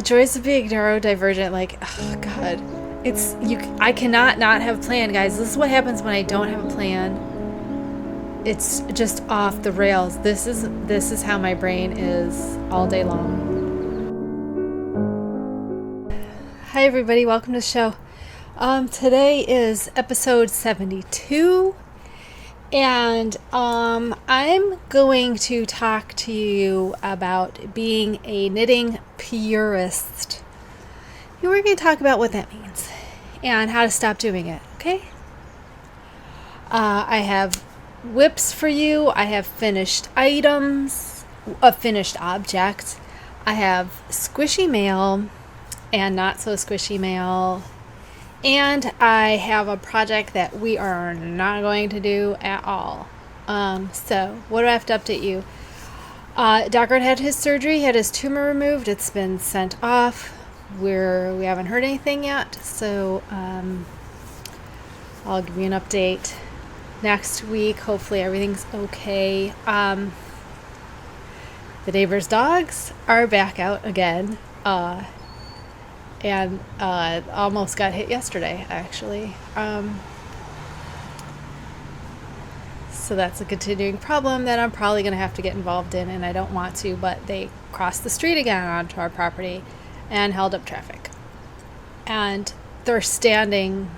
the joys of being neurodivergent. Like, oh God, I cannot not have a plan, guys. This is what happens when I don't have a plan. It's just off the rails. This is how my brain is all day long. Hi everybody, welcome to the show. Today is episode 72, and I'm going to talk to you about being a knitting purist. And we're going to talk about what that means and how to stop doing it, okay? I have whips for you. I have finished items, a finished object. I have squishy mail and not so squishy mail. And I have a project that we are not going to do at all. So what do I have to update you? Dr. had his surgery, had his tumor removed. It's been sent off. We haven't heard anything yet. So I'll give you an update next week. Hopefully everything's okay. The neighbor's dogs are back out again. And almost got hit yesterday, actually. So that's a continuing problem that I'm probably going to have to get involved in, and I don't want to, but they crossed the street again onto our property and held up traffic. And they're standing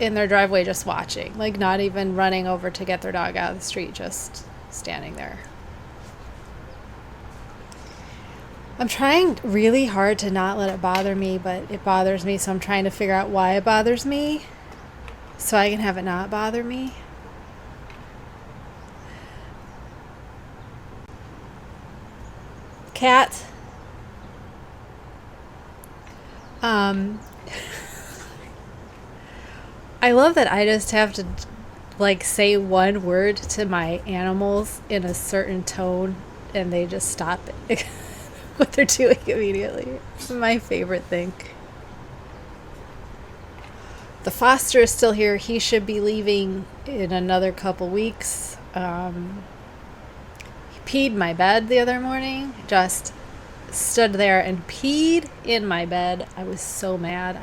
in their driveway just watching, like not even running over to get their dog out of the street, just standing there. I'm trying really hard to not let it bother me, but it bothers me, so I'm trying to figure out why it bothers me so I can have it not bother me. Cat. I love that I just have to like say one word to my animals in a certain tone and they just stop it. What they're doing immediately. It's my favorite thing. The foster is still here. He should be leaving in another couple weeks. He peed my bed the other morning. Just stood there and peed in my bed. I was so mad.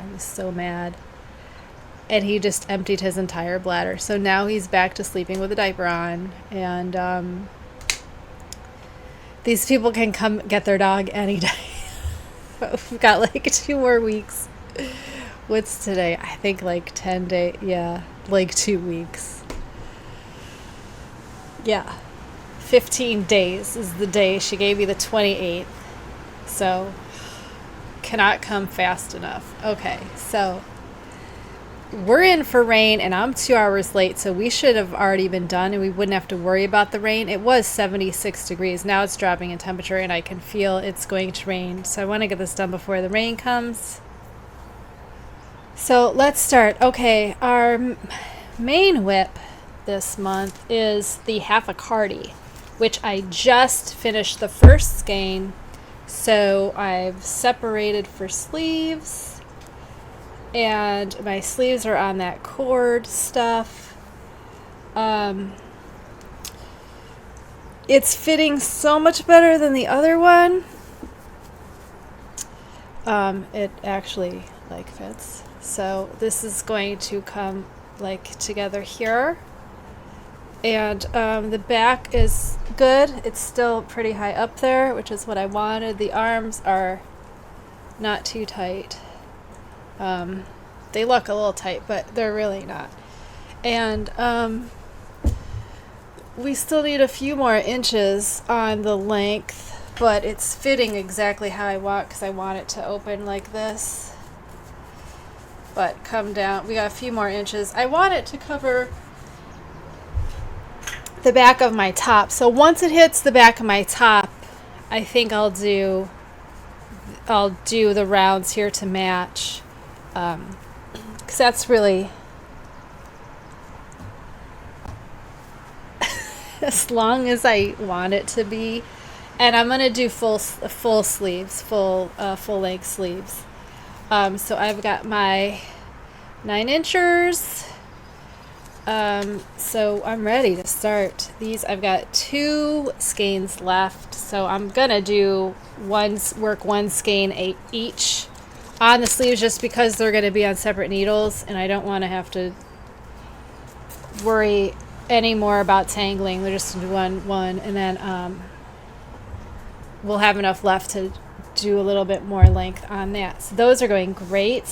And he just emptied his entire bladder. So now he's back to sleeping with a diaper on. And these people can come get their dog any day. We've got like 2 more weeks. What's today? I think like 10 days. Yeah, like 2 weeks. Yeah. 15 days is the day. She gave me the 28th. So, cannot come fast enough. Okay, so we're in for rain, and I'm 2 hours late, so we should have already been done, and we wouldn't have to worry about the rain. It was 76 degrees. Now it's dropping in temperature, and I can feel it's going to rain. So I want to get this done before the rain comes. So let's start. Okay, our main whip this month is the Half-a-Cardi, which I just finished the first skein. So I've separated for sleeves. And my sleeves are on that cord stuff. It's fitting so much better than the other one. It actually like fits. So this is going to come like together here. And the back is good. It's still pretty high up there, which is what I wanted. The arms are not too tight. They look a little tight, but they're really not. And we still need a few more inches on the length, but it's fitting exactly how I want because I want it to open like this. But come down. We got a few more inches. I want it to cover the back of my top. So once it hits the back of my top, I think I'll do the rounds here to match. Because that's really as long as I want it to be. And I'm going to do full sleeves, full length sleeves. So I've got my 9 inchers So I'm ready to start these. I've got 2 skeins left, so I'm gonna do work one skein each on the sleeves, just because they're gonna be on separate needles, and I don't want to have to worry anymore about tangling. They're just gonna do one, and then we'll have enough left to do a little bit more length on that. So those are going great.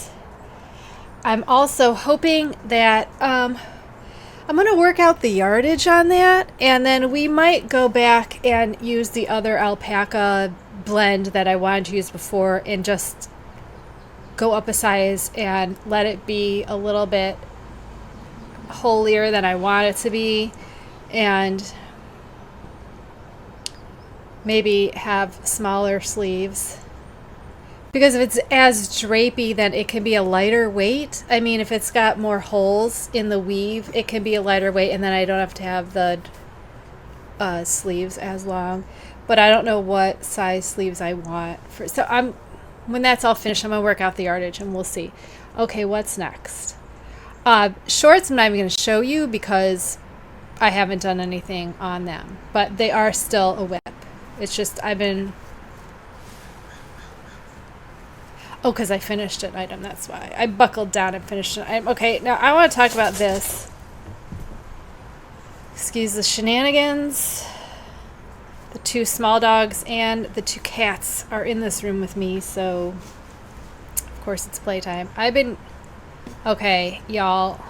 I'm also hoping that I'm going to work out the yardage on that, and then we might go back and use the other alpaca blend that I wanted to use before and just go up a size and let it be a little bit holier than I want it to be, and maybe have smaller sleeves. Because if it's as drapey, then it can be a lighter weight. I mean, if it's got more holes in the weave, it can be a lighter weight, and then I don't have to have the sleeves as long. But I don't know what size sleeves I want. So when that's all finished, I'm going to work out the yardage, and we'll see. Okay, what's next? Shorts I'm not even going to show you because I haven't done anything on them. But they are still a whip. It's just because I finished an item, that's why. I buckled down and finished an item. Okay, now I want to talk about this. Excuse the shenanigans. The 2 small dogs and the 2 cats are in this room with me, so of course it's playtime. Okay, y'all.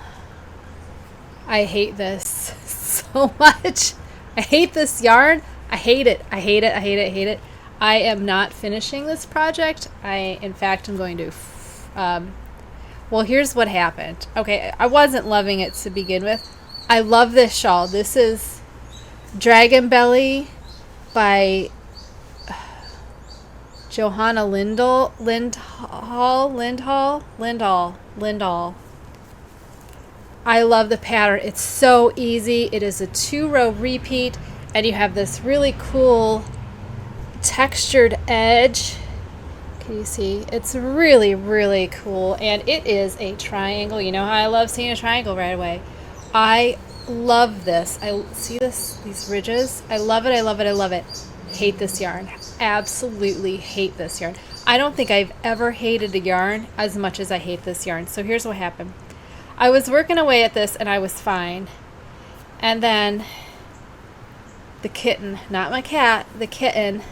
I hate this so much. I hate this yarn. I hate it. I hate it. I hate it. I hate it. I am not finishing this project. In fact, I'm going to, well, here's what happened. Okay, I wasn't loving it to begin with. I love this shawl. This is Dragon Belly by Johanna Lindahl. I love the pattern. It's so easy. It is a 2-row repeat, and you have this really cool textured edge. Can you see? It's really, really cool, and it is a triangle. You know how I love seeing a triangle right away. I love this. I see these ridges. I love it. I love it. I love it. Hate this yarn. Absolutely hate this yarn. I don't think I've ever hated a yarn as much as I hate this yarn. So here's what happened. I was working away at this and I was fine, and then the kitten, not my cat, the kitten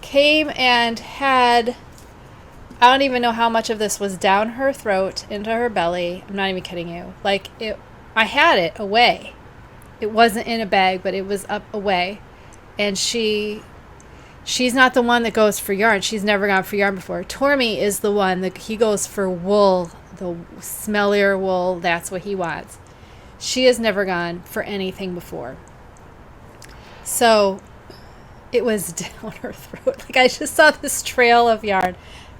came and had, I don't even know how much of this was down her throat, into her belly. I'm not even kidding you. Like, I had it away. It wasn't in a bag, but it was up away. And she's not the one that goes for yarn. She's never gone for yarn before. Tormy is the one that he goes for wool, the smellier wool. That's what he wants. She has never gone for anything before. So it was down her throat. Like, I just saw this trail of yarn,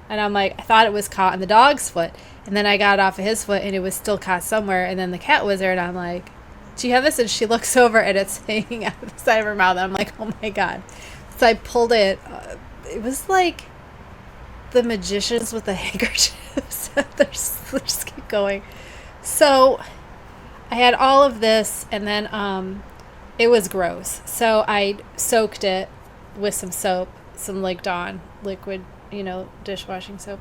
and I'm like, I thought it was caught on the dog's foot, and then I got it off of his foot and it was still caught somewhere, and then the cat was there, and I'm like, do you have this? And she looks over and it's hanging out of the side of her mouth, and I'm like, oh my god. So I pulled it. It was like the magicians with the handkerchiefs. They just keep going. So I had all of this, and then it was gross. So I soaked it with some soap, some like Dawn liquid, dishwashing soap,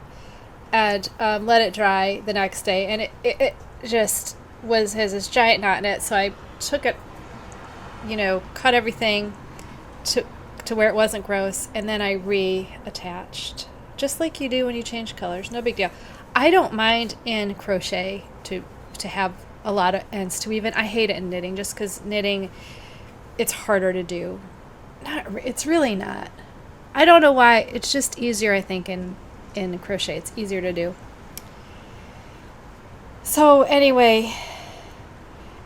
and let it dry the next day. And it just has this giant knot in it. So I took it, cut everything to where it wasn't gross, and then I reattached, just like you do when you change colors. No big deal. I don't mind in crochet to have a lot of ends to weave in. I hate it in knitting, just because knitting, it's harder to do. It's really not. I don't know why. It's just easier, I think, in crochet. It's easier to do. So anyway,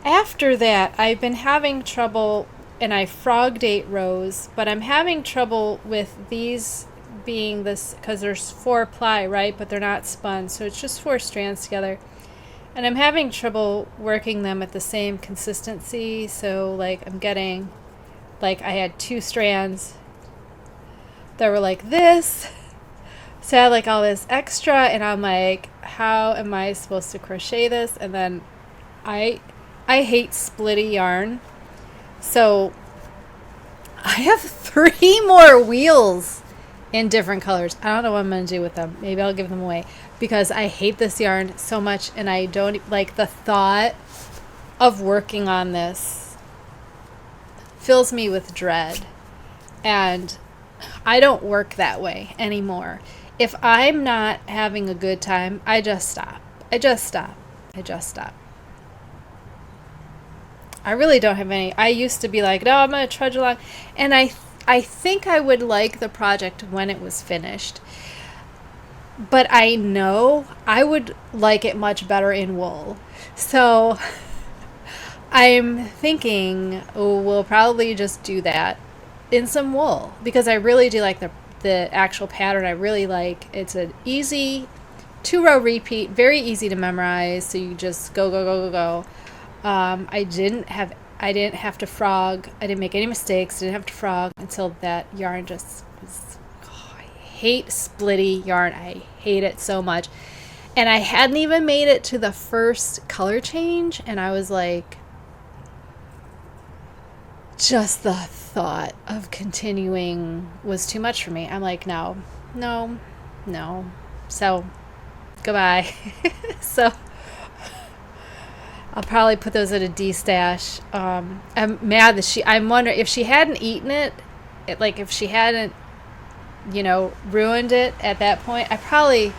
after that, I've been having trouble, and I frogged 8 rows, but I'm having trouble with these being this, because there's 4 ply, right? But they're not spun, so it's just 4 strands together. And I'm having trouble working them at the same consistency. So like I'm getting, like I had 2 strands that were like this. So I had like all this extra, and I'm like, how am I supposed to crochet this? And then I hate splitty yarn. So I have 3 more wheels in different colors. I don't know what I'm going to do with them. Maybe I'll give them away because I hate this yarn so much, and I don't like the thought of working on this fills me with dread. And I don't work that way anymore. If I'm not having a good time, I just stop. I just stop. I really don't have any. I used to be like, no, I'm going to trudge along. And I think I would like the project when it was finished. But I know I would like it much better in wool. So I'm thinking, oh, we'll probably just do that in some wool, because I really do like the actual pattern. I really like it's an easy 2-row repeat, very easy to memorize. So you just go. I didn't have to frog. I didn't make any mistakes. Didn't have to frog until that yarn just was. Oh, I hate splitty yarn. I hate it so much. And I hadn't even made it to the first color change, and I was like, just the thought of continuing was too much for me. I'm like, no. So, goodbye. So, I'll probably put those at a D stash. I'm mad that I'm wondering if she hadn't eaten it, like if she hadn't, ruined it at that point, I probably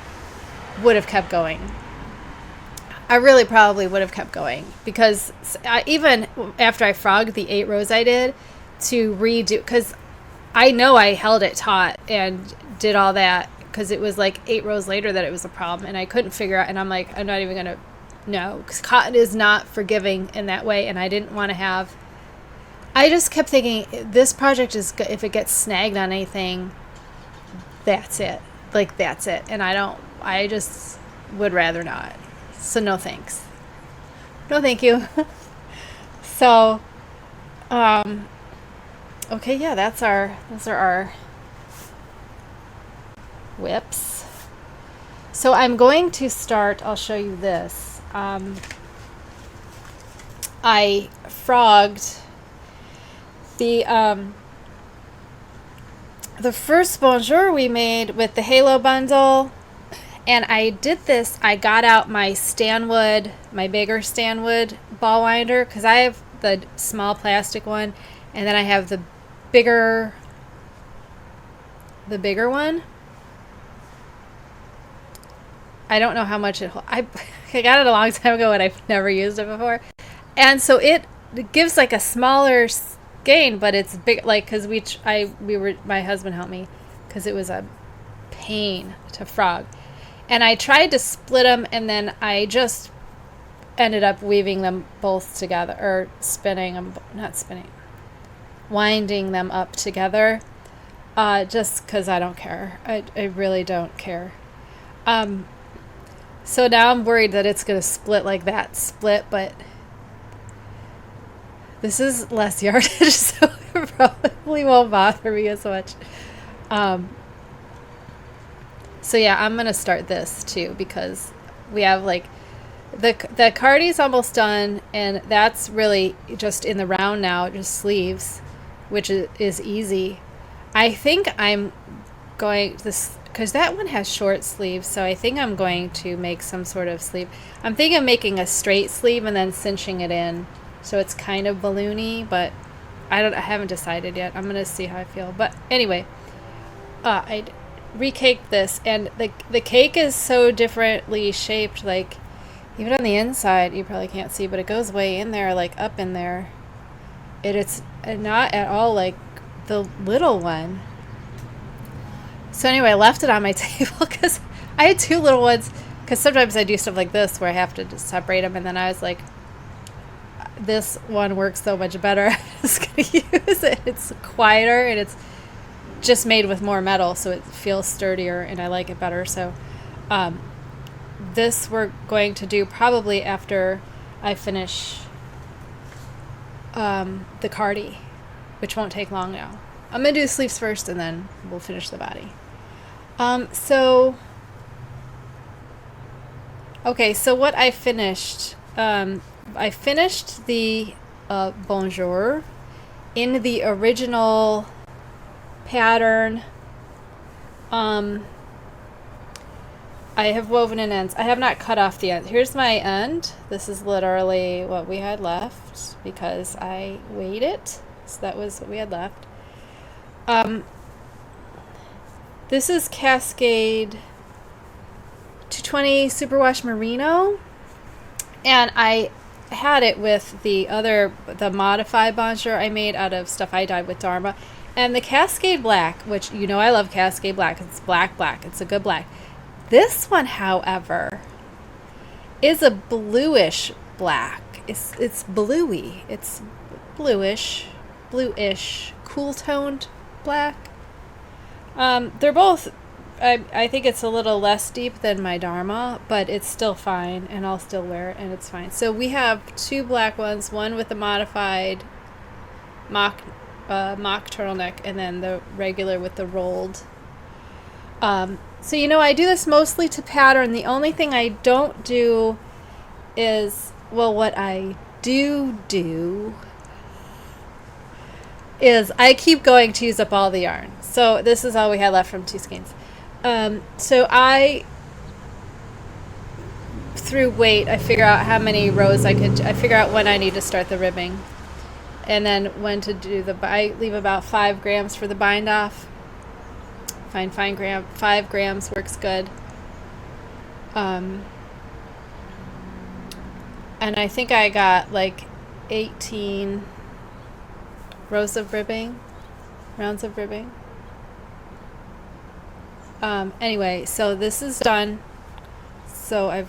would have kept going. I really probably would have kept going, because even after I frogged the 8 rows I did to redo, because I know I held it taut and did all that, because it was like 8 rows later that it was a problem, and I couldn't figure out, and I'm like, I'm not even going to, no, because cotton is not forgiving in that way, and I didn't want to have, I just kept thinking, this project is, if it gets snagged on anything, that's it. Like, that's it. And I just would rather not. So no thanks. No thank you. So, okay, yeah, those are our whips. So I'm going to start, I'll show you this. I frogged the first Bonjour we made with the Halo bundle. And I did this, I got out my Stanwood, my bigger Stanwood ball winder, because I have the small plastic one, and then I have the bigger one. I don't know how much it holds. I got it a long time ago and I've never used it before. And so it gives like a smaller gain, but it's big, like, because my husband helped me, because it was a pain to frog. And I tried to split them, and then I just ended up weaving them both together, or winding them up together, just because I don't care. I really don't care. So now I'm worried that it's going to split like that split, but this is less yardage, so it probably won't bother me as much. So yeah, I'm going to start this too, because we have like the Cardi's almost done, and that's really just in the round now, just sleeves, which is easy. I think I'm going this, because that one has short sleeves, so I think I'm going to make some sort of sleeve. I'm thinking of making a straight sleeve and then cinching it in, so it's kind of balloony, but I haven't decided yet. I'm going to see how I feel. But anyway, I recaked this, and the cake is so differently shaped, like even on the inside you probably can't see, but it goes way in there, like up in there. It's not at all like the little one. So anyway, I left it on my table because I had 2 little ones, because sometimes I do stuff like this where I have to just separate them, and then I was like, this one works so much better. I'm just going to use it. It's quieter, and it's just made with more metal, so it feels sturdier, and I like it better. So this we're going to do probably after I finish the Cardi, which won't take long now. I'm going to do the sleeves first, and then we'll finish the body. Okay, so what I finished, I finished the Bonjour in the original pattern. I have woven in ends. I have not cut off the end. Here's my end. This is literally what we had left because I weighed it. So that was what we had left. This is Cascade 220 Superwash Merino. And I had it with the modified Bonjour I made out of stuff I dyed with Dharma. And the Cascade Black, which you know I love Cascade Black. It's black. It's a good black. This one, however, is a bluish black. It's bluey. It's bluish, cool toned black. They're both. I think it's a little less deep than my Dharma, but it's still fine, and I'll still wear it, and it's fine. So we have two black ones, one with the modified mock turtleneck, and then the regular with the rolled. So, you know, I do this mostly to pattern. The only thing I don't do is, well, what I do is I keep going to use up all the yarn. So this is all we had left from two skeins. So through weight, I figure out how many rows I figure out when I need to start the ribbing. And then when to do I leave about 5 grams for the bind off. Find 5 grams works good. And I think I got like 18 rounds of ribbing. Anyway, so this is done. So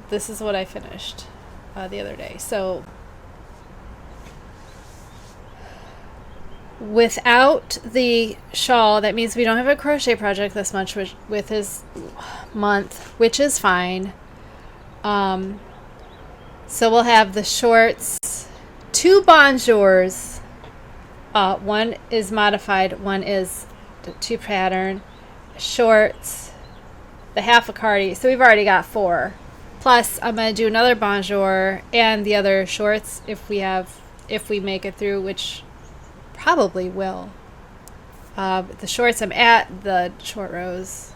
this is what I finished the other day. So without the shawl, that means we don't have a crochet project this much with his month, which is fine. So we'll have the shorts, 2 Bonjours. One is modified, one is 2 pattern. Shorts, the Half-a-Cardi. So we've already got 4. Plus, I'm going to do another Bonjour and the other shorts if we make it through, which probably will. The shorts, I'm at the short rows.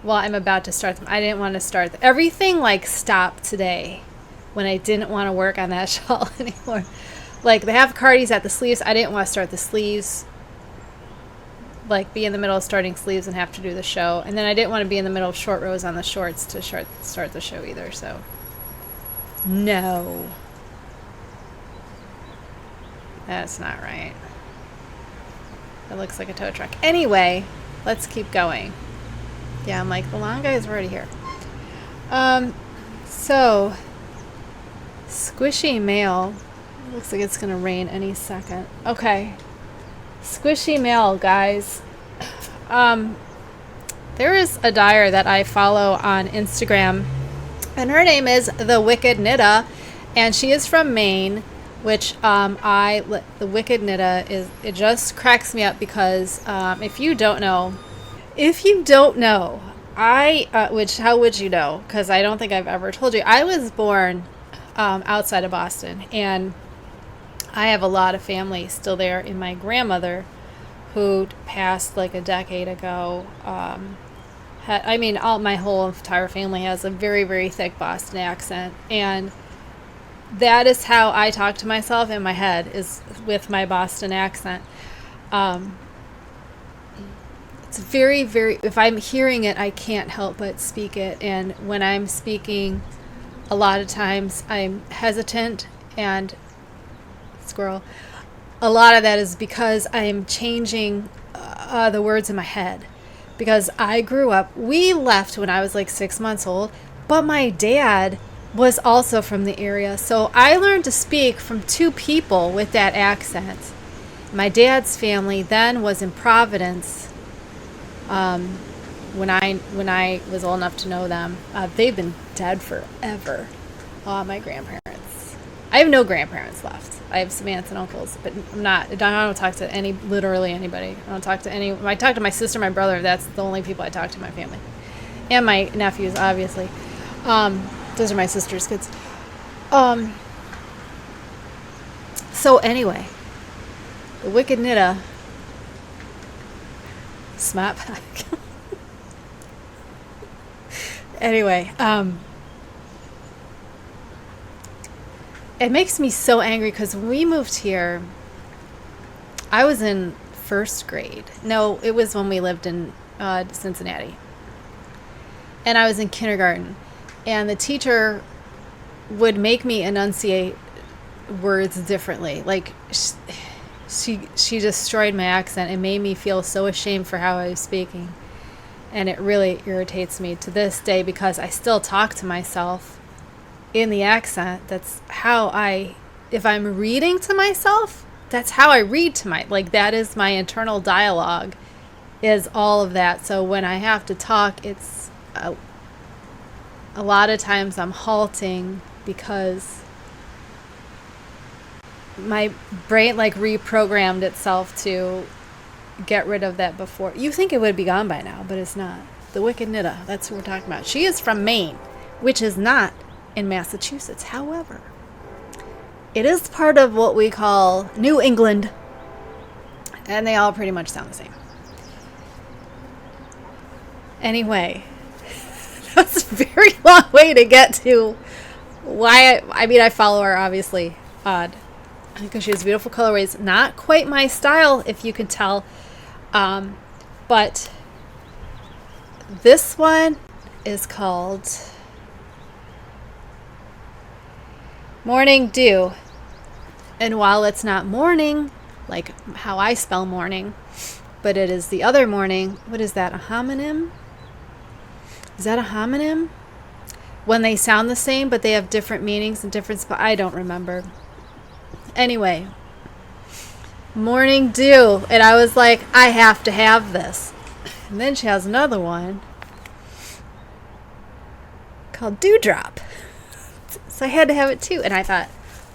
Well, I'm about to start them. I didn't want to start everything like stopped today when I didn't want to work on that shawl anymore. Like the Half-a-Cardi's at the sleeves. I didn't want to start the sleeves, like be in the middle of starting sleeves and have to do the show. And then I didn't want to be in the middle of short rows on the shorts to start the show either. So no, that's not right. It looks like a tow truck. Anyway, let's keep going. Yeah, I'm like, the long guys are already here. So squishy mail. Looks like it's gonna rain any second. Okay. Squishy mail, guys. There is a dyer that I follow on Instagram, and her name is the Wicked Knittah, and she is from Maine, which the Wicked Knittah it just cracks me up because if you don't know, which how would you know? Because I don't think I've ever told you. I was born outside of Boston, and I have a lot of family still there. And my grandmother, who passed like a decade ago, my whole entire family has a very, very thick Boston accent, and that is how I talk to myself in my head, is with my Boston accent. It's very, very, if I'm hearing it, I can't help but speak it. And when I'm speaking, a lot of times I'm hesitant and squirrel. A lot of that is because I am changing the words in my head. Because I grew up, we left when I was like 6 months old, but my dad was also from the area. So I learned to speak from 2 people with that accent. My dad's family then was in Providence when I was old enough to know them. They've been dead forever. My grandparents. I have no grandparents left. I have some aunts and uncles, but I don't talk to literally anybody. I don't talk to any. I talk to my sister, my brother. That's the only people I talk to in my family. And my nephews, obviously. Those are my sister's kids. Um, so anyway, the Wicked Knittah Smart Pack. Anyway, it makes me so angry because when we moved here, I was in first grade. No, it was when we lived in Cincinnati. And I was in kindergarten. And the teacher would make me enunciate words differently. Like, she destroyed my accent and made me feel so ashamed for how I was speaking. And it really irritates me to this day because I still talk to myself in the accent. That's how if I'm reading to myself, that's how I read to that is my internal dialogue, is all of that. So when I have to talk, it's a lot of times I'm halting because my brain reprogrammed itself to get rid of that before. You think it would be gone by now, but it's not. The Wicked Knittah, that's what we're talking about. She is from Maine, which is not in Massachusetts. However, it is part of what we call New England, and they all pretty much sound the same. Anyway, that's a very long way to get to why I follow her, obviously, odd, because she has beautiful colorways. Not quite my style, if you can tell, but this one is called Morning Dew. And while it's not morning, like how I spell morning, but it is the other morning. What is that, a homonym? Is that a homonym? When they sound the same, but they have different meanings and different I don't remember. Anyway, Morning Dew. And I was like, I have to have this. And then she has another one called Dewdrop. So I had to have it too. And I thought,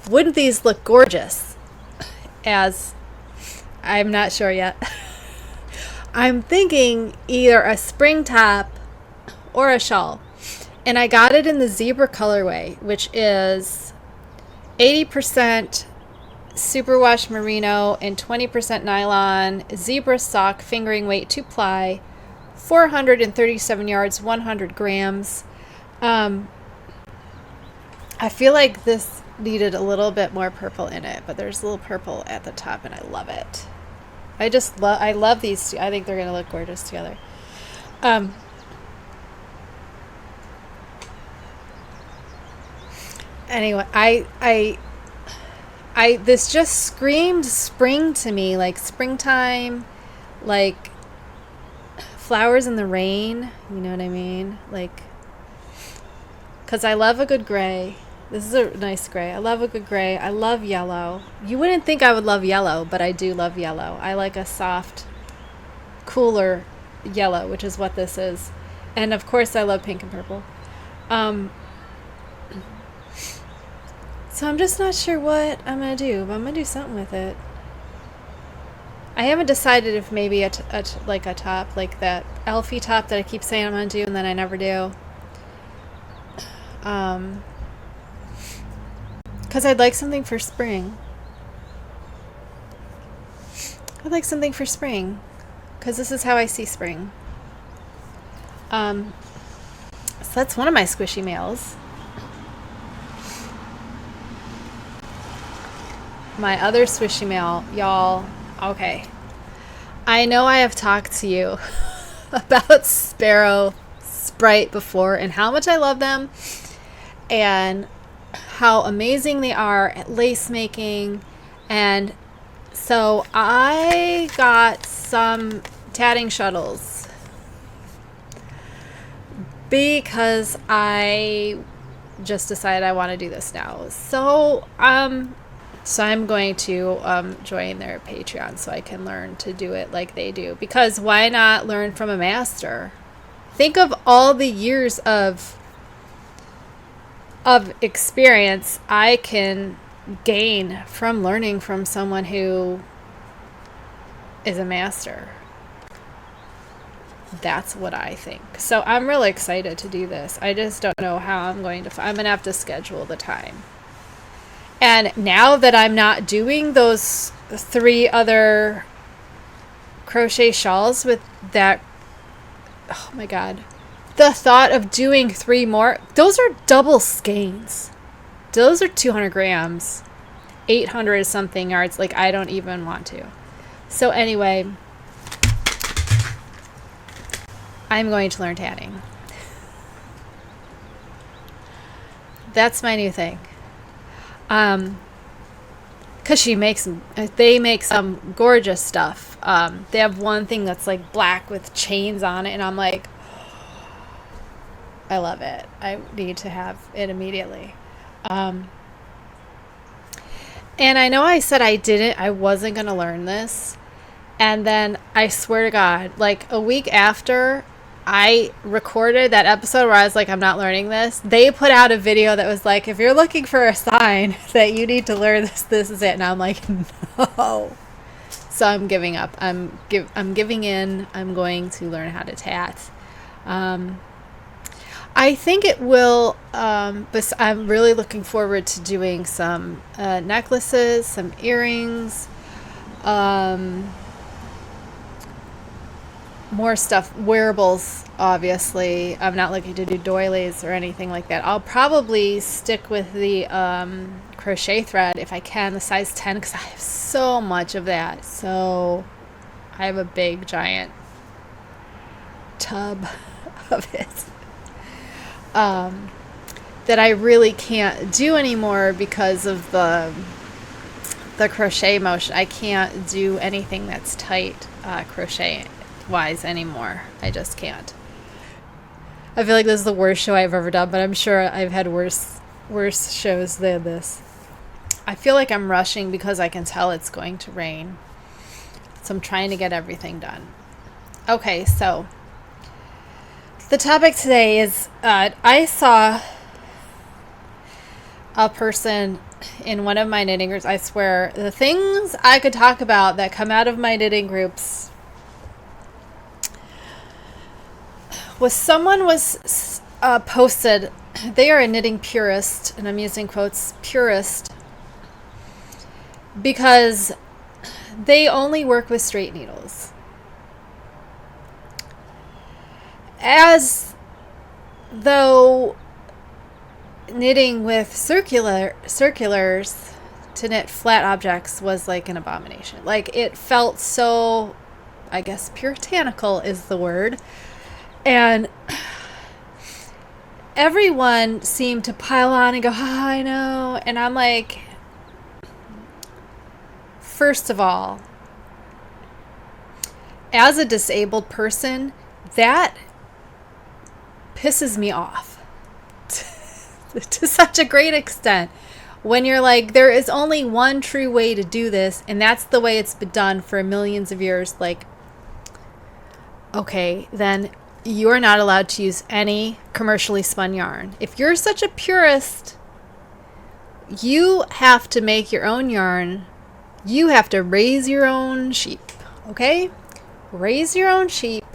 wouldn't these look gorgeous? As I'm not sure yet. I'm thinking either a spring top or a shawl. And I got it in the zebra colorway, which is 80% superwash merino and 20% nylon, zebra sock, fingering weight, 2-ply, 437 yards, 100 grams. I feel like this needed a little bit more purple in it, but there's a little purple at the top, and I love it. I love these two. I think they're going to look gorgeous together. Anyway, this just screamed spring to me, like springtime, like flowers in the rain, you know what I mean? Like, because I love a good gray. This is a nice gray. I love a good gray. I love yellow. You wouldn't think I would love yellow, but I do love yellow. I like a soft, cooler yellow, which is what this is. And of course I love pink and purple. So I'm just not sure what I'm going to do, but I'm going to do something with it. I haven't decided if maybe a top, like that Elfie top that I keep saying I'm going to do and then I never do. Because I'd like something for spring. I'd like something for spring. Because this is how I see spring. So that's one of my squishy mails. My other squishy mail, y'all. Okay. I know I have talked to you about Sparrow Spite before and how much I love them and how amazing they are at lace making. And so I got some tatting shuttles because I just decided I want to do this now. So I'm going to join their Patreon so I can learn to do it like they do. Because why not learn from a master? Think of all the years of experience I can gain from learning from someone who is a master. That's what I think. So I'm really excited to do this. I just don't know how I'm going to have to schedule the time. And now that I'm not doing those 3 other crochet shawls with that, oh my God, the thought of doing 3 more, those are double skeins. Those are 200 grams, 800 something yards. Like, I don't even want to. So anyway, I'm going to learn tatting. That's my new thing. Because they make some gorgeous stuff. They have one thing that's like black with chains on it, and I'm like, I love it. I need to have it immediately. And I know I said I wasn't going to learn this. And then I swear to God, like a week after I recorded that episode where I was like, I'm not learning this, they put out a video that was like, if you're looking for a sign that you need to learn this, this is it. And I'm like, no. So I'm giving up. I'm giving in. I'm going to learn how to tat. I think it will, but I'm really looking forward to doing some necklaces, some earrings, more stuff, wearables, obviously. I'm not looking to do doilies or anything like that. I'll probably stick with the crochet thread if I can, the size 10, because I have so much of that. So I have a big, giant tub of it. That I really can't do anymore because of the crochet motion. I can't do anything that's tight crochet wise anymore. I just can't. I feel like this is the worst show I've ever done, but I'm sure I've had worse shows than this. I feel like I'm rushing because I can tell it's going to rain. So I'm trying to get everything done. Okay, so the topic today is, I saw a person in one of my knitting groups. I swear, the things I could talk about that come out of my knitting groups was someone was posted, they are a knitting purist, and I'm using quotes, purist, because they only work with straight needles. As though knitting with circulars to knit flat objects was like an abomination. Like, it felt so, I guess, puritanical is the word. And everyone seemed to pile on and go, oh, I know. And I'm like, first of all, as a disabled person, that pisses me off to such a great extent. When you're like, there is only one true way to do this, and that's the way it's been done for millions of years. Like, okay, then you're not allowed to use any commercially spun yarn. If you're such a purist, you have to make your own yarn. You have to raise your own sheep, okay? Raise your own sheep.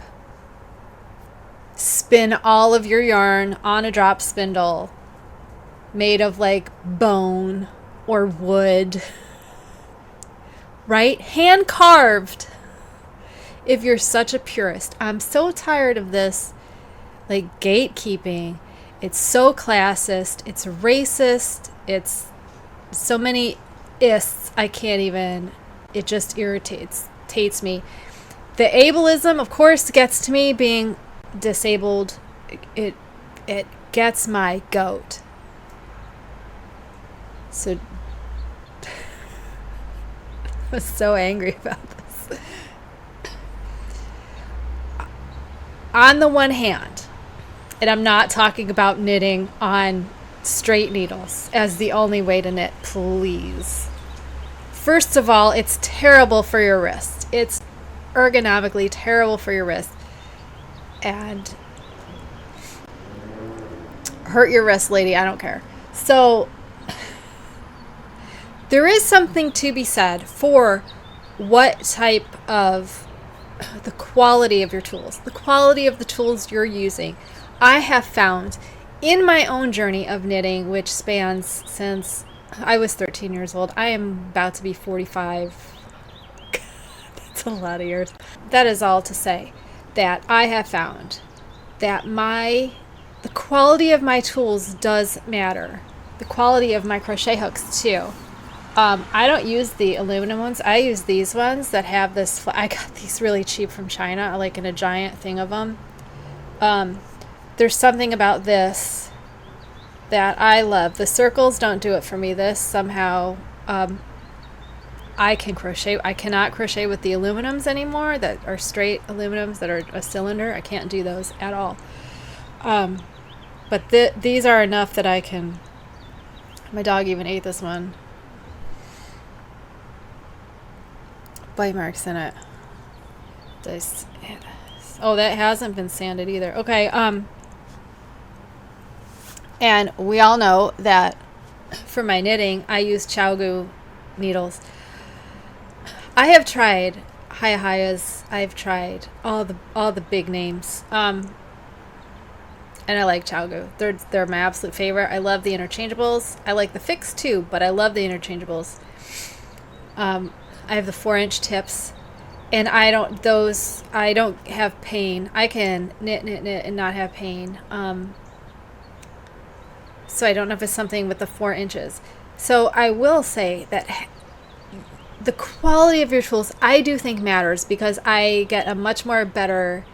Spin all of your yarn on a drop spindle made of like bone or wood, right? Hand carved. If you're such a purist, I'm so tired of this like gatekeeping. It's so classist, it's racist, it's so many ists. I can't even, it just irritates me. The ableism, of course, gets to me. Being disabled, it gets my goat. So I was so angry about this. On the one hand, and I'm not talking about knitting on straight needles as the only way to knit, please. First of all, it's terrible for your wrist. It's ergonomically terrible for your wrist. And hurt your wrist, lady, I don't care. So there is something to be said for what type of the quality of your tools, the quality of the tools you're using. I have found in my own journey of knitting, which spans since I was 13 years old. I am about to be 45. That's a lot of years. That is all to say that I have found that the quality of my tools does matter. The quality of my crochet hooks too. I don't use the aluminum ones. I use these ones that have this. I got these really cheap from China, like in a giant thing of them. There's something about this that I love. The circles don't do it for me. This somehow, I can crochet. I cannot crochet with the aluminums anymore that are straight aluminums that are a cylinder. I can't do those at all. But these are enough that I can. My dog even ate this one. Bite marks in it. Oh, that hasn't been sanded either. Okay. And we all know that for my knitting, I use ChowGoo needles. I have tried Hayas. I've tried all the big names. And I like ChowGoo. They're my absolute favorite. I love the interchangeables. I like the fixed too, but I love the interchangeables. I have the 4-inch tips, and I don't have pain. I can knit and not have pain. So I don't know if it's something with the 4 inches. So I will say that the quality of your tools, I do think matters, because I get a much more better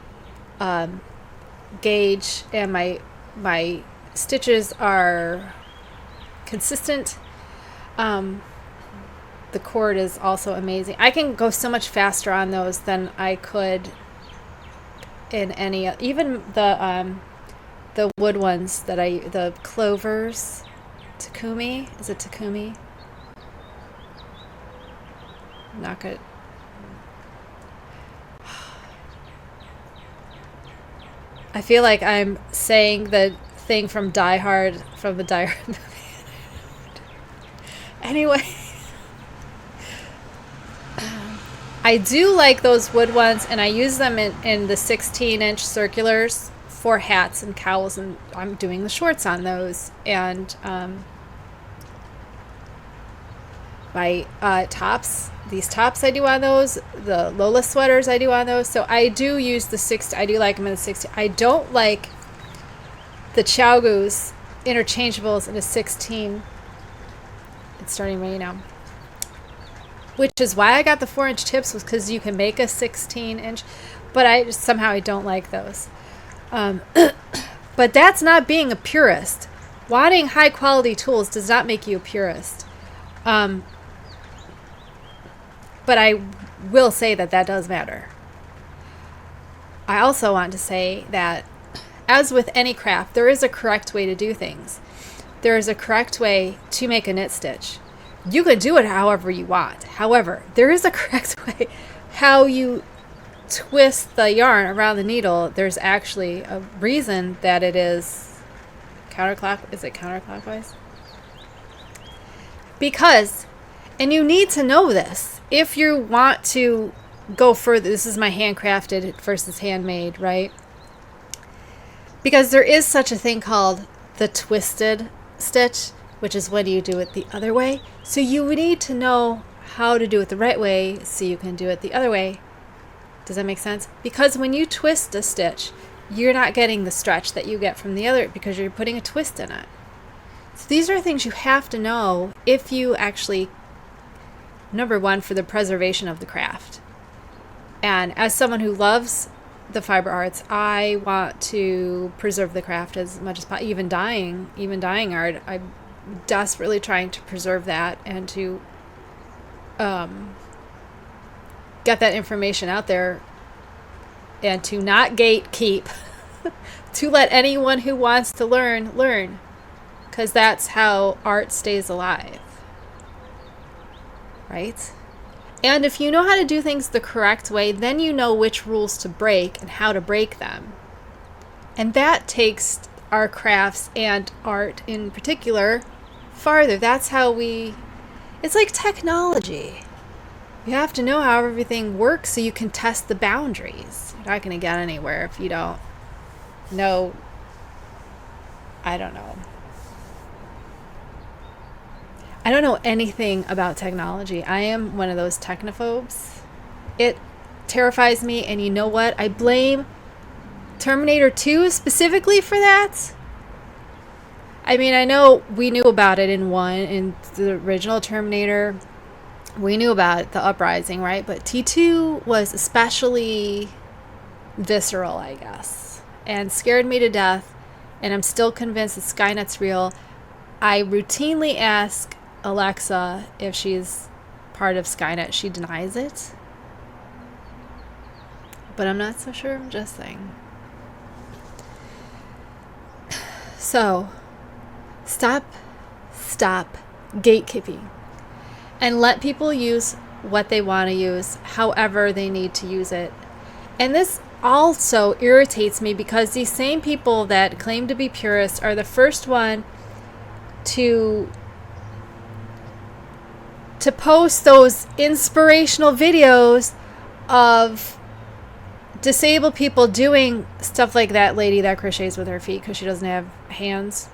gauge, and my stitches are consistent. The cord is also amazing. I can go so much faster on those than I could in any, even the wood ones that the clovers, Takumi. Is it Takumi? Not good. I feel like I'm saying the thing from Die Hard, from the Die Hard movie. Anyway. I do like those wood ones, and I use them in the 16-inch circulars for hats and cowls, and I'm doing the shorts on those. And my tops, these tops I do on those, the Lola sweaters I do on those. So I do use the 60. I do like them in the 60. I don't like the ChowGoo's interchangeables in a 16. It's starting right now. Which is why I got the 4-inch tips, was because you can make a 16-inch, but I don't like those. But that's not being a purist. Wanting high quality tools does not make you a purist. But I will say that does matter. I also want to say that, as with any craft, there is a correct way to do things. There is a correct way to make a knit stitch. You could do it however you want. However, there is a correct way how you twist the yarn around the needle. There's actually a reason that it is counterclockwise. Is it counterclockwise? Because, and you need to know this, if you want to go further, this is my handcrafted versus handmade, right? Because there is such a thing called the twisted stitch, which is when you do it the other way. So you need to know how to do it the right way so you can do it the other way. Does that make sense? Because when you twist a stitch, you're not getting the stretch that you get from the other, because you're putting a twist in it. So these are things you have to know if you actually, number one, for the preservation of the craft. And as someone who loves the fiber arts, I want to preserve the craft as much as possible. Even dyeing art, I'm desperately trying to preserve that and to get that information out there, and to not gatekeep, to let anyone who wants to learn, because that's how art stays alive, right? And if you know how to do things the correct way, then you know which rules to break and how to break them. And that takes our crafts and art in particular farther. That's how it's like technology. You have to know how everything works so you can test the boundaries. You're not going to get anywhere if you don't know. I don't know. I don't know anything about technology. I am one of those technophobes. It terrifies me, and you know what? I blame Terminator 2 specifically for that. I mean, I know we knew about it in the original Terminator. We knew about the uprising, right? But T2 was especially visceral, I guess, and scared me to death. And I'm still convinced that Skynet's real. I routinely ask Alexa if she's part of Skynet. She denies it. But I'm not so sure. I'm just saying. So, stop gatekeeping. And let people use what they want to use, however they need to use it. And this also irritates me because these same people that claim to be purists are the first one to post those inspirational videos of disabled people doing stuff like that lady that crochets with her feet because she doesn't have hands.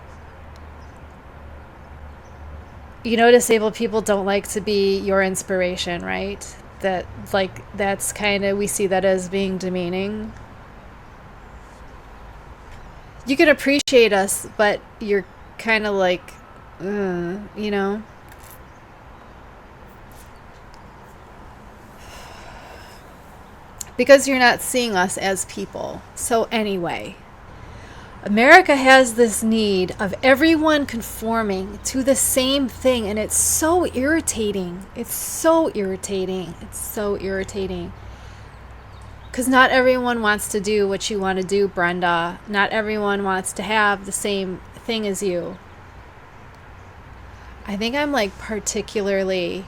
You know, disabled people don't like to be your inspiration, right? That's kind of, we see that as being demeaning. You can appreciate us, but you're kind of like, you know? Because you're not seeing us as people. So anyway, America has this need of everyone conforming to the same thing, and it's so irritating. It's so irritating. It's so irritating. Because not everyone wants to do what you want to do, Brenda. Not everyone wants to have the same thing as you. I think I'm like particularly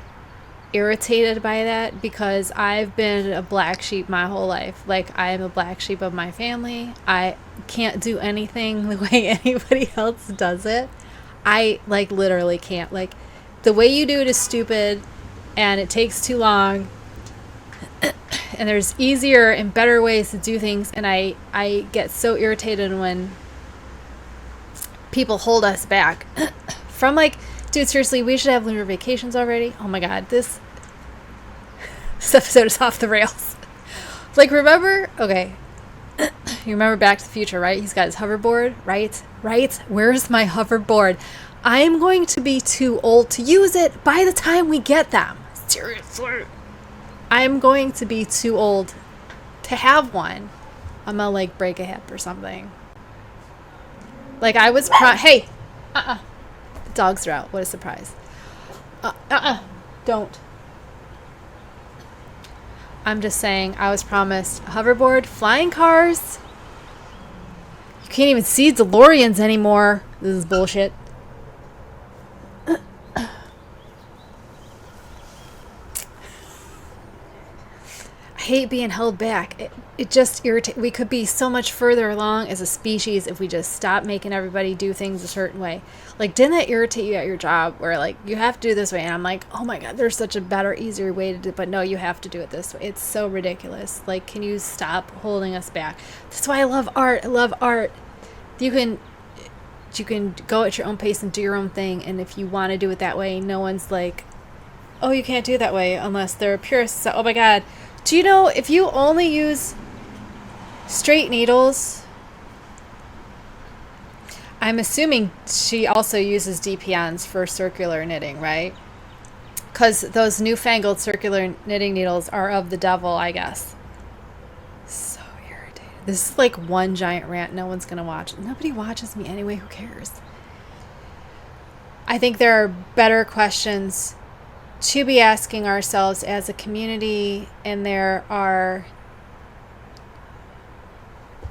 irritated by that because I've been a black sheep my whole life. Like, I am a black sheep of my family. I can't do anything the way anybody else does it. I like literally can't. Like, the way you do it is stupid and it takes too long. And there's easier and better ways to do things, and I get so irritated when people hold us back from, like, dude, seriously, we should have lunar vacations already. Oh my god, this episode is off the rails. Like, remember? Okay. You remember Back to the Future, right? He's got his hoverboard, right? Where's my hoverboard? I'm going to be too old to use it by the time we get them. Seriously. I'm going to be too old to have one. I'm gonna, like, break a hip or something. Like, I was hey! The dogs are out. What a surprise. Don't. I'm just saying, I was promised a hoverboard, flying cars. You can't even see DeLoreans anymore. This is bullshit. I hate being held back. It just irritates. We could be so much further along as a species if we just stop making everybody do things a certain way. Like, didn't that irritate you at your job where, like, you have to do this way? And I'm like, oh my god, there's such a better, easier way to do it. But no, you have to do it this way. It's so ridiculous. Like, can you stop holding us back? That's why I love art. I love art. You can go at your own pace and do your own thing. And if you want to do it that way, no one's like, oh, you can't do it that way unless they're a purist. So, oh my god. Do you know, if you only use straight needles, I'm assuming she also uses DPNs for circular knitting, right? Because those newfangled circular knitting needles are of the devil, I guess. So irritated. This is like one giant rant no one's going to watch. Nobody watches me anyway. Who cares? I think there are better questions to be asking ourselves as a community, and there are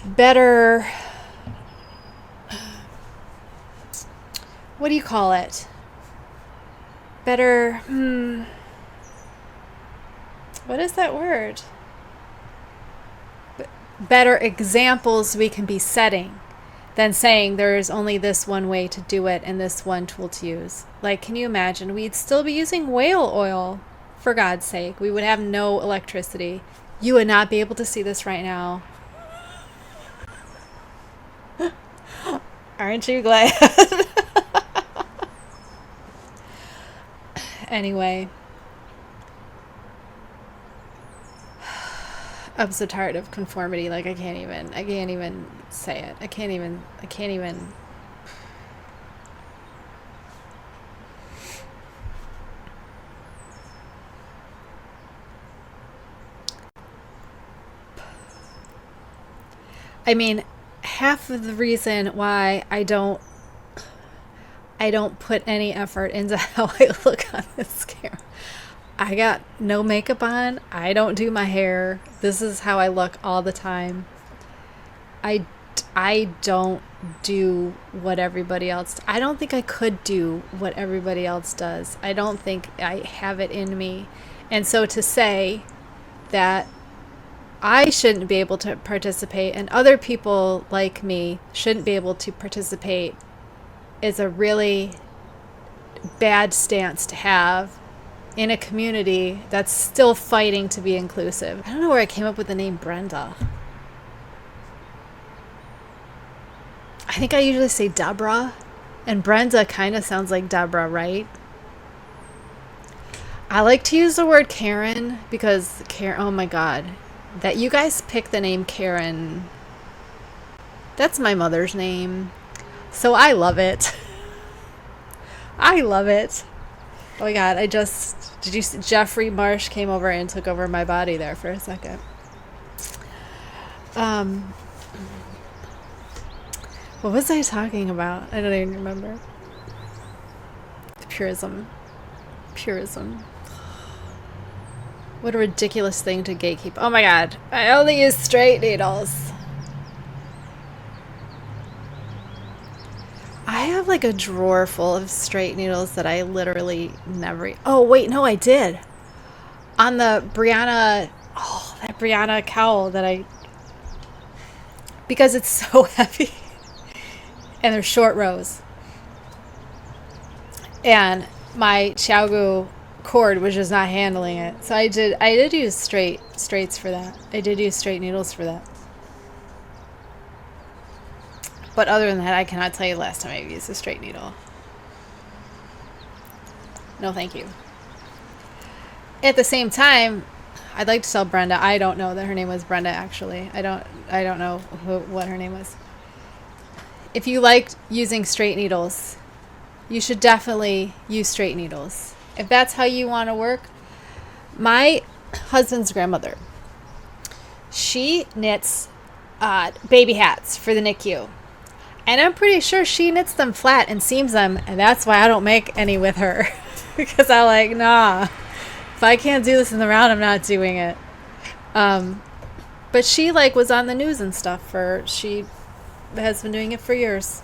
better, what do you call it? Better, what is that word? Better examples we can be setting than saying there's only this one way to do it and this one tool to use. Like, can you imagine? We'd still be using whale oil, for God's sake. We would have no electricity. You would not be able to see this right now. Aren't you glad? Anyway, I'm so tired of conformity. Like I can't even say it. I can't even. I mean, half of the reason why I don't put any effort into how I look on this camera. I got no makeup on. I don't do my hair. This is how I look all the time. I don't do what everybody else. I don't think I could do what everybody else does. I don't think I have it in me. And so to say that I shouldn't be able to participate and other people like me shouldn't be able to participate is a really bad stance to have in a community that's still fighting to be inclusive. I don't know where I came up with the name Brenda. I think I usually say Deborah, and Brenda kind of sounds like Deborah, right? I like to use the word Karen because Karen, oh my God, that you guys pick the name Karen. That's my mother's name. So I love it. I love it. Oh my God, did you see Jeffrey Marsh came over and took over my body there for a second. What was I talking about? I don't even remember. Purism. What a ridiculous thing to gatekeep. Oh my God, I only use straight needles. I have like a drawer full of straight needles that I literally never... Oh, wait, no, I did. On the Brianna... Oh, that Brianna cowl that I... Because it's so heavy. And they're short rows. And my Xiaogu cord was just not handling it. So I did use straights for that. I did use straight needles for that. But other than that, I cannot tell you the last time I used a straight needle. No, thank you. At the same time, I'd like to tell Brenda. I don't know that her name was Brenda, actually. I don't know what her name was. If you like using straight needles, you should definitely use straight needles. If that's how you want to work. My husband's grandmother, she knits baby hats for the NICU. And I'm pretty sure she knits them flat and seams them, and that's why I don't make any with her. Because I'm like, nah, if I can't do this in the round, I'm not doing it. But she like was on the news and stuff she has been doing it for years.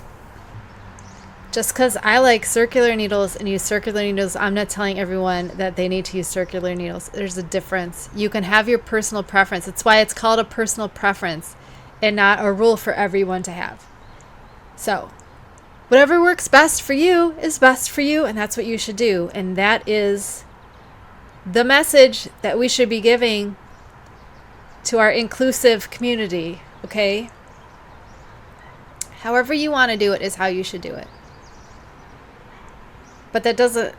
Just because I like circular needles and use circular needles, I'm not telling everyone that they need to use circular needles. There's a difference. You can have your personal preference. It's why it's called a personal preference and not a rule for everyone to have. So, whatever works best for you is best for you, and that's what you should do. And that is the message that we should be giving to our inclusive community, okay? However you want to do it is how you should do it. But that doesn't...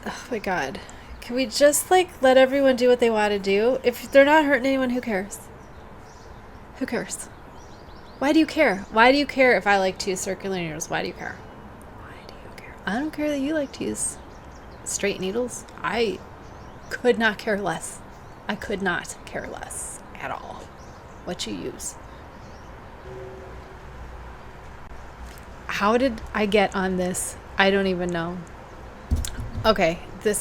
Oh my God. Can we just like let everyone do what they want to do? If they're not hurting anyone, who cares? Who cares? Why do you care? Why do you care if I like to use circular needles? Why do you care? Why do you care? I don't care that you like to use straight needles. I could not care less. I could not care less at all what you use. How did I get on this? I don't even know. Okay,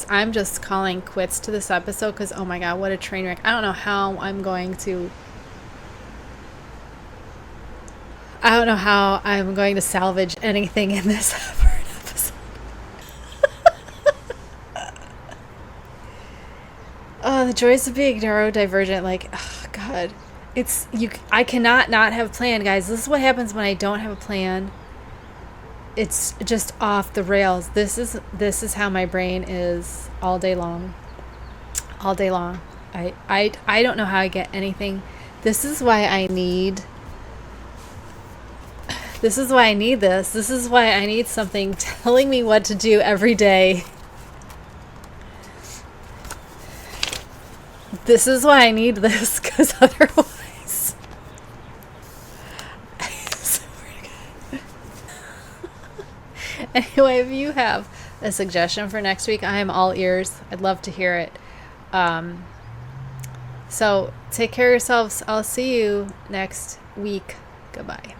I'm just calling quits to this episode because, oh my God, what a train wreck. I don't know how I'm going to salvage anything in this episode. Oh, the joys of being neurodivergent. Like, oh God, I cannot not have a plan, guys. This is what happens when I don't have a plan. It's just off the rails. This is how my brain is all day long. All day long. I don't know how I get anything. This is why I need this. This is why I need something telling me what to do every day. This is why I need this, because otherwise... I swear to God. Anyway, if you have a suggestion for next week, I am all ears. I'd love to hear it. So take care of yourselves. I'll see you next week. Goodbye.